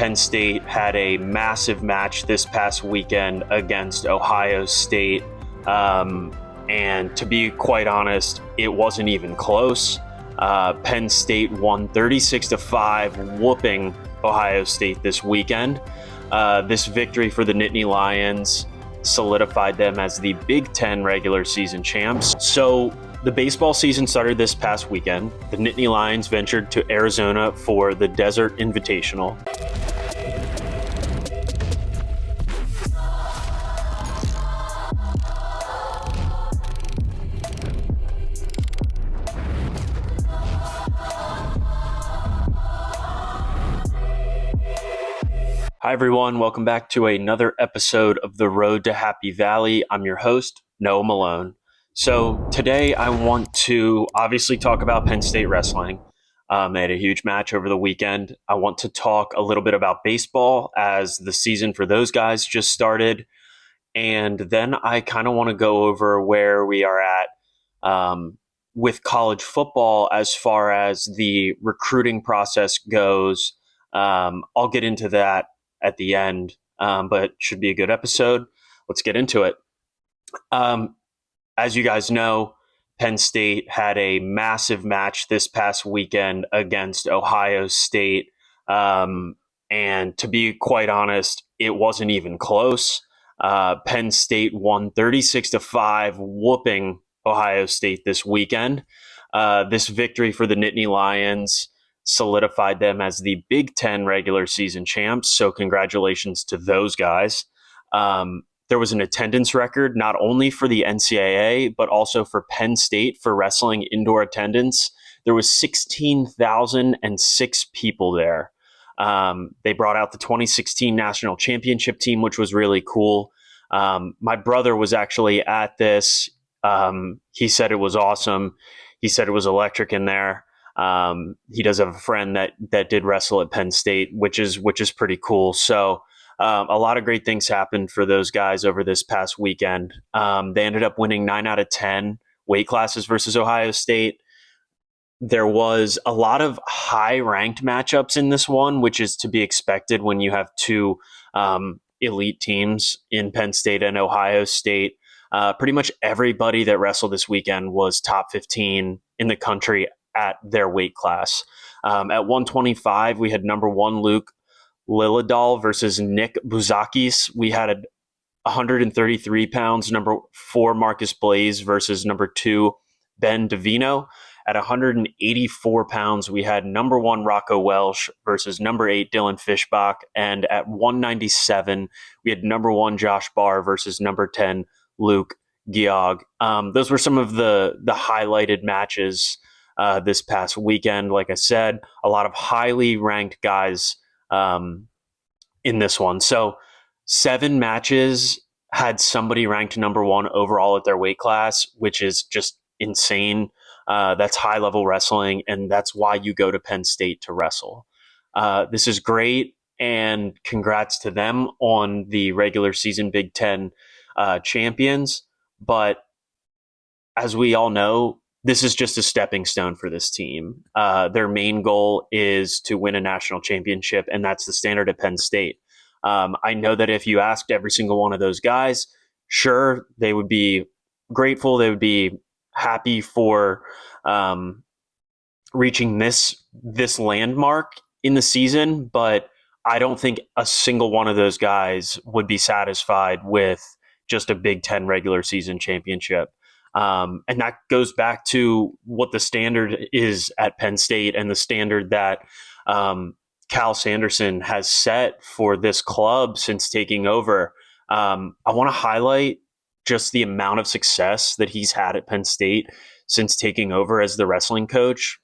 Penn State had a massive match this past weekend against Ohio State. And to be quite honest, it wasn't even close. Penn State won 36-5, whooping Ohio State this weekend. This victory for the Nittany Lions solidified them as the Big Ten regular season champs. So the baseball season started this past weekend. The Nittany Lions ventured to Arizona for the Desert Invitational. Hi, everyone. Welcome back to another episode of The Road to Happy Valley. I'm your host, Noah Malone. So today I want to obviously talk about Penn State wrestling. They had a huge match over the weekend. I want to talk a little bit about baseball as the season for those guys just started. And then I kind of want to go over where we are at with college football as far as the recruiting process goes. I'll get into that at the end, but should be a good episode. Let's get into it. As you guys know, Penn State had a massive match this past weekend against Ohio State. And to be quite honest, it wasn't even close. Penn State won 36-5, whooping Ohio State this weekend. This victory for the Nittany Lions solidified them as the Big Ten regular season champs. So congratulations to those guys. There was an attendance record, not only for the NCAA, but also for Penn State for wrestling indoor attendance. There was 16,006 people there. They brought out the 2016 national championship team, which was really cool. My brother was actually at this. He said it was awesome. He said it was electric in there. He does have a friend that did wrestle at Penn State, which is pretty cool. So a lot of great things happened for those guys over this past weekend. They ended up winning 9 out of 10 weight classes versus Ohio State. There was a lot of high-ranked matchups in this one, which is to be expected when you have two elite teams in Penn State and Ohio State. Pretty much everybody that wrestled this weekend was top 15 in the country at their weight class. At 125, we had number 1 Luke Lilladal versus Nick Bouzakis. We had 133 pounds, number 4 Marcus Blaze versus number 2 Ben Davino. At 184 pounds, we had number 1 Rocco Welsh versus number 8 Dylan Fishbach. And at 197, we had number 1 Josh Barr versus number 10 Luke Geog. Those were some of the highlighted matches this past weekend. Like I said, a lot of highly ranked guys in this one. So 7 matches had somebody ranked number 1 overall at their weight class, which is just insane. That's high level wrestling, and that's why you go to Penn State to wrestle. This is great, and congrats to them on the regular season Big Ten champions. But as we all know, this is just a stepping stone for this team. Their main goal is to win a national championship, and that's the standard at Penn State. I know that if you asked every single one of those guys, sure, they would be grateful. They would be happy for reaching this landmark in the season, but I don't think a single one of those guys would be satisfied with just a Big Ten regular season championship. And that goes back to what the standard is at Penn State and the standard that Cal Sanderson has set for this club since taking over. I want to highlight just the amount of success that he's had at Penn State since taking over as the wrestling coach.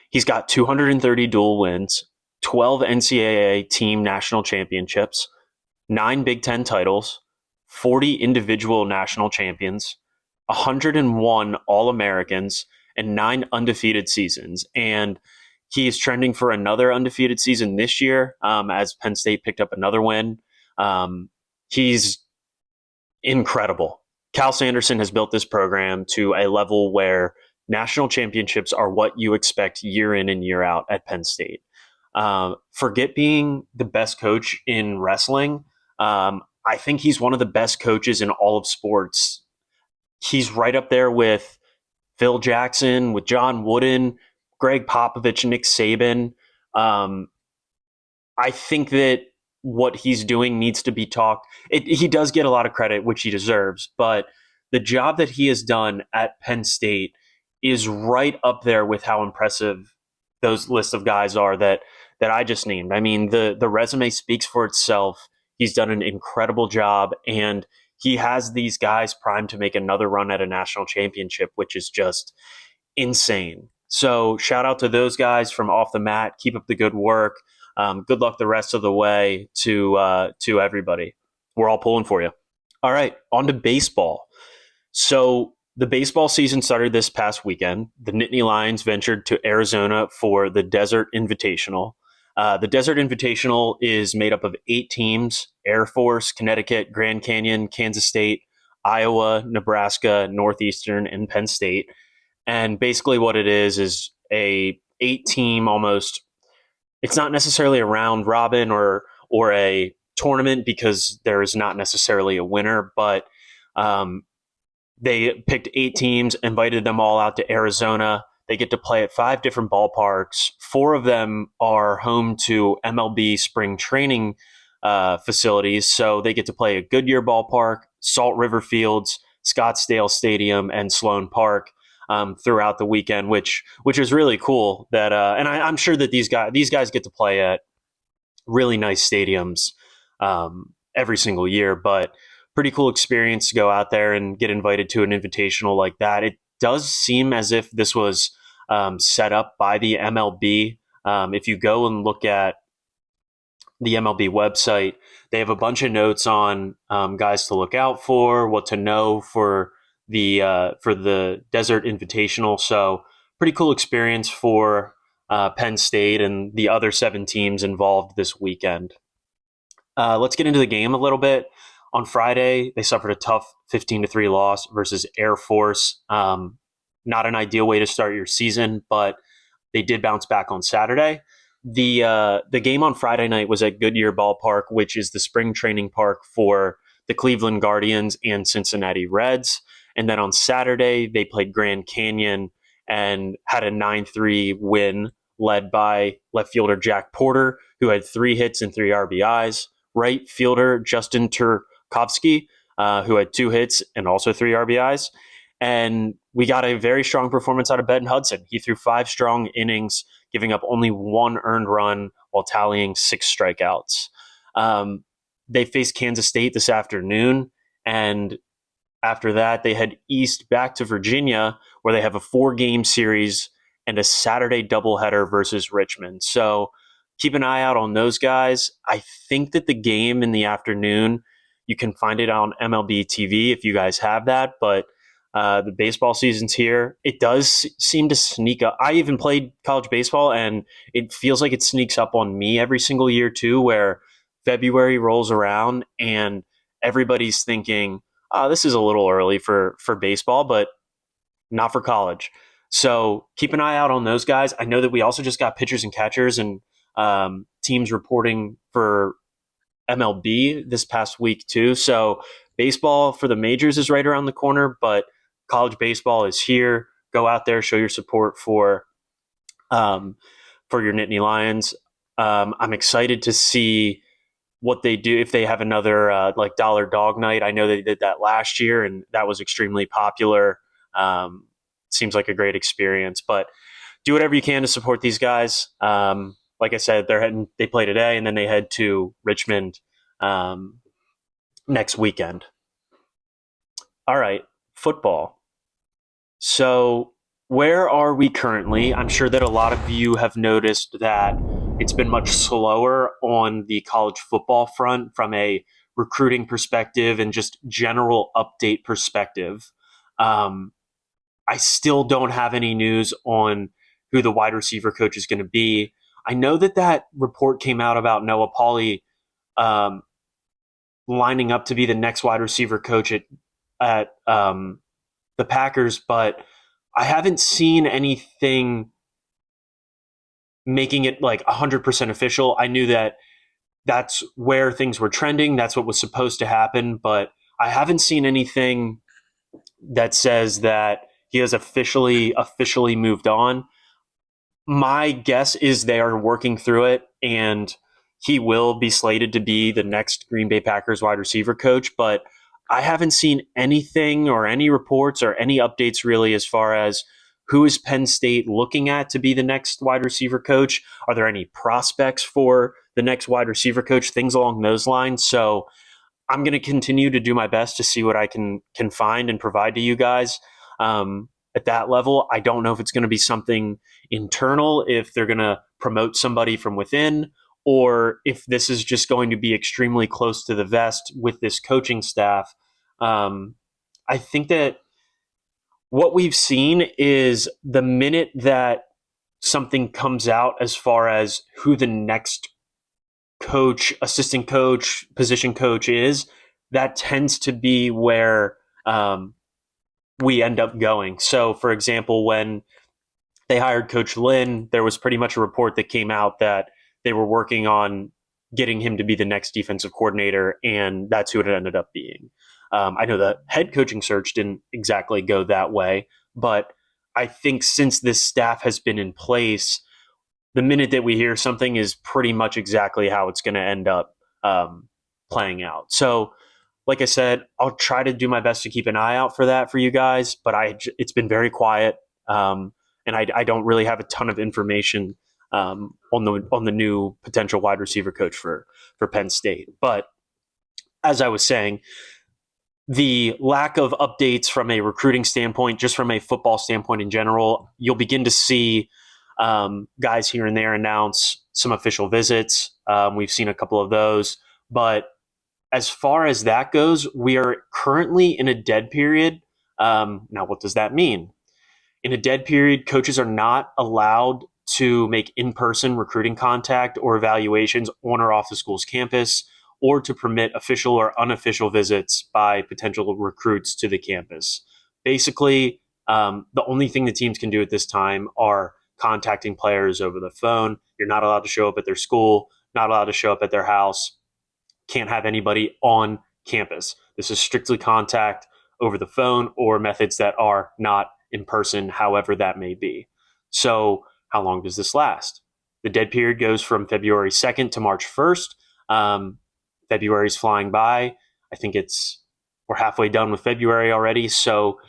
He's got 230 dual wins, 12 NCAA team national championships, 9 Big Ten titles, 40 individual national champions, 101 All-Americans, and 9 undefeated seasons. And he is trending for another undefeated season this year as Penn State picked up another win. He's incredible. Cal Sanderson has built this program to a level where national championships are what you expect year in and year out at Penn State. Forget being the best coach in wrestling. I think he's one of the best coaches in all of sports. He's right up there with Phil Jackson, with John Wooden, Greg Popovich, Nick Saban. Um, I think that what he's doing needs to be talked. He does get a lot of credit, which he deserves, but the job that he has done at Penn State is right up there with how impressive those list of guys are that I just named. I mean, the resume speaks for itself. He's done an incredible job, and he has these guys primed to make another run at a national championship, which is just insane. So shout out to those guys from off the mat. Keep up the good work. Good luck the rest of the way to everybody. We're all pulling for you. All right, on to baseball. So the baseball season started this past weekend. The Nittany Lions ventured to Arizona for the Desert Invitational. The Desert Invitational is made up of 8 teams: Air Force, Connecticut, Grand Canyon, Kansas State, Iowa, Nebraska, Northeastern, and Penn State. And basically what it is a 8 team almost. It's not necessarily a round robin or a tournament because there is not necessarily a winner, but um, they picked 8 teams, invited them all out to Arizona. They get to play at 5 different ballparks. 4 of them are home to MLB spring training facilities. So they get to play at Goodyear Ballpark, Salt River Fields, Scottsdale Stadium, and Sloan Park throughout the weekend, which is really cool. That and I'm sure that these guys get to play at really nice stadiums every single year, but pretty cool experience to go out there and get invited to an invitational like that. It does seem as if this was set up by the MLB. If you go and look at the MLB website, they have a bunch of notes on guys to look out for, what to know for the Desert Invitational. So pretty cool experience for Penn State and the other 7 teams involved this weekend. Let's get into the game a little bit. On Friday, they suffered a tough 15-3 loss versus Air Force. Not an ideal way to start your season, but they did bounce back on Saturday. The game on Friday night was at Goodyear Ballpark, which is the spring training park for the Cleveland Guardians and Cincinnati Reds. And then on Saturday, they played Grand Canyon and had a 9-3 win led by left fielder Jack Porter, who had 3 hits and 3 RBIs. Right fielder Justin Turkovsky, who had 2 hits and also 3 RBIs. And we got a very strong performance out of Ben Hudson. He threw 5 strong innings, giving up only 1 earned run while tallying 6 strikeouts. They faced Kansas State this afternoon, and after that, they head east back to Virginia, where they have a 4-game series and a Saturday doubleheader versus Richmond. So keep an eye out on those guys. I think that the game in the afternoon, you can find it on MLB TV if you guys have that, but the baseball season's here. It does seem to sneak up. I even played college baseball, and it feels like it sneaks up on me every single year too, where February rolls around and everybody's thinking, oh, this is a little early for baseball, but not for college. So keep an eye out on those guys. I know that we also just got pitchers and catchers and teams reporting for MLB this past week too. So baseball for the majors is right around the corner, but college baseball is here. Go out there, show your support um, for your Nittany Lions. I'm excited to see what they do if they have another like dollar dog night. I know they did that last year, and that was extremely popular. Seems like a great experience, but do whatever you can to support these guys. Like I said, they play today, and then they head to Richmond next weekend. All right, football. So where are we currently? I'm sure that a lot of you have noticed that it's been much slower on the college football front from a recruiting perspective and just general update perspective. Um, I still don't have any news on who the wide receiver coach is going to be. I know that report came out about Noah Pauley um, lining up to be the next wide receiver coach at the Packers, but I haven't seen anything making it like 100% official. I knew that that's where things were trending. That's what was supposed to happen. But I haven't seen anything that says that he has officially moved on. My guess is they are working through it, and he will be slated to be the next Green Bay Packers wide receiver coach. But I haven't seen anything or any reports or any updates really as far as who is Penn State looking at to be the next wide receiver coach. Are there any prospects for the next wide receiver coach? Things along those lines. So I'm going to continue to do my best to see what I can find and provide to you guys. At that level, I don't know if it's going to be something internal, if they're going to promote somebody from within, or if this is just going to be extremely close to the vest with this coaching staff. I think that what we've seen is the minute that something comes out as far as who the next coach, assistant coach, position coach is, that tends to be where we end up going. So, for example, when they hired Coach Lynn, there was pretty much a report that came out that they were working on getting him to be the next defensive coordinator, and that's who it ended up being. I know the head coaching search didn't exactly go that way, but I think since this staff has been in place, the minute that we hear something is pretty much exactly how it's going to end up playing out. So, like I said, I'll try to do my best to keep an eye out for that for you guys, but it's been very quiet, and I don't really have a ton of information on the new potential wide receiver coach for Penn State. But as I was saying, the lack of updates from a recruiting standpoint, just from a football standpoint in general, you'll begin to see guys here and there announce some official visits. We've seen a couple of those. But as far as that goes, we are currently in a dead period. Now, what does that mean? In a dead period, coaches are not allowed to make in-person recruiting contact or evaluations on or off the school's campus, or to permit official or unofficial visits by potential recruits to the campus. Basically, the only thing the teams can do at this time are contacting players over the phone. You're not allowed to show up at their school, not allowed to show up at their house, can't have anybody on campus. This is strictly contact over the phone or methods that are not in person, however that may be. So how long does this last? The dead period goes from February 2nd to March 1st. February's flying by. I think we're halfway done with February already. So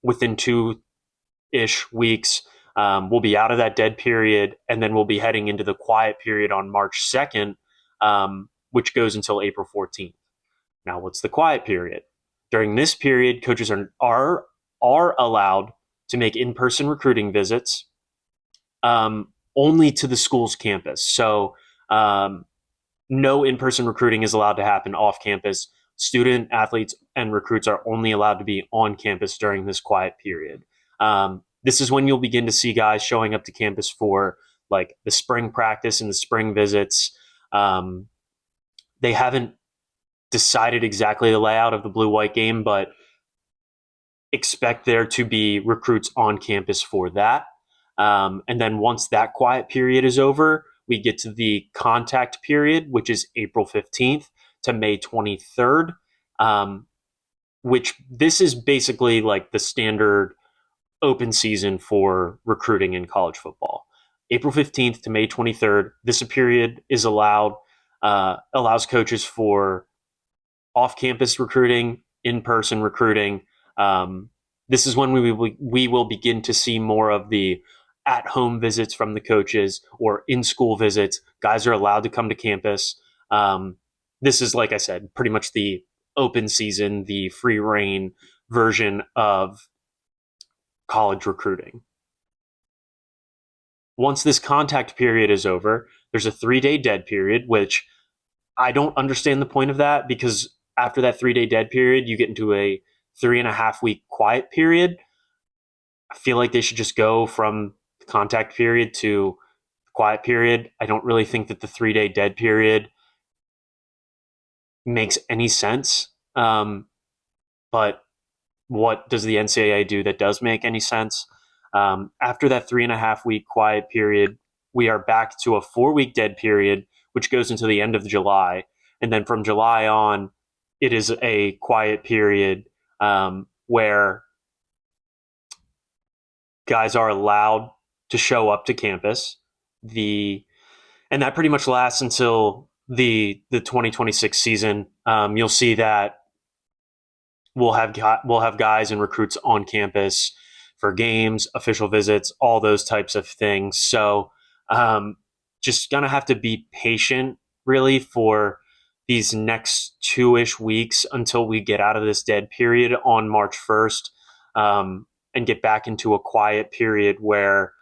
within 2-ish weeks, we'll be out of that dead period, and then we'll be heading into the quiet period on March 2nd, which goes until April 14th. Now, what's the quiet period? During this period, coaches are allowed to make in-person recruiting visits only to the school's campus. So no in-person recruiting is allowed to happen off campus. Student athletes and recruits are only allowed to be on campus during this quiet period. This is when you'll begin to see guys showing up to campus for like the spring practice and the spring visits. They haven't decided exactly the layout of the blue-white game, but expect there to be recruits on campus for that. And then once that quiet period is over, we get to the contact period, which is April 15th to May 23rd, which this is basically like the standard open season for recruiting in college football. April 15th to May 23rd, this period is allows coaches for off-campus recruiting, in-person recruiting. This is when we will begin to see more of the at-home visits from the coaches or in-school visits. Guys are allowed to come to campus. This is, like I said, pretty much the open season, the free reign version of college recruiting. Once this contact period is over, there's a 3-day dead period, which I don't understand the point of that, because after that 3-day dead period, you get into a 3.5-week quiet period. I feel like they should just go from the contact period to the quiet period. I don't really think that the 3-day dead period makes any sense. But what does the NCAA do that does make any sense? After that 3.5-week quiet period, we are back to a 4-week dead period, which goes into the end of July. And then from July on, it is a quiet period where guys are allowed to show up to campus. And that pretty much lasts until the 2026 season. You'll see that we'll have guys and recruits on campus for games, official visits, all those types of things. So just gonna have to be patient, really, for these next 2-ish weeks until we get out of this dead period on March 1st and get back into a quiet period where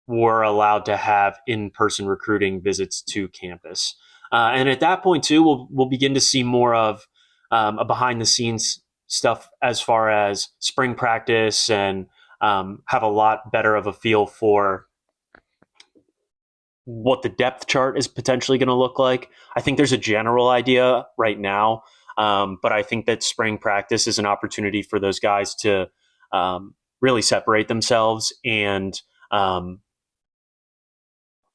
we're allowed to have in-person recruiting visits to campus. And at that point, too, we'll begin to see more of a behind-the-scenes stuff as far as spring practice and have a lot better of a feel for what the depth chart is potentially going to look like. I think there's a general idea right now, but I think that spring practice is an opportunity for those guys to really separate themselves and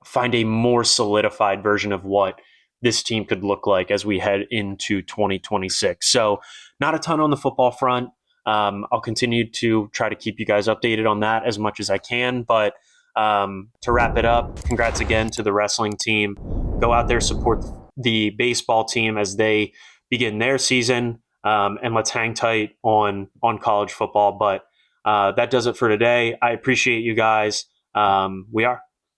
find a more solidified version of what this team could look like as we head into 2026. So not a ton on the football front. I'll continue to try to keep you guys updated on that as much as I can. But to wrap it up, congrats again to the wrestling team. Go out there, support the baseball team as they begin their season, and let's hang tight on college football. But that does it for today. I appreciate you guys. We are.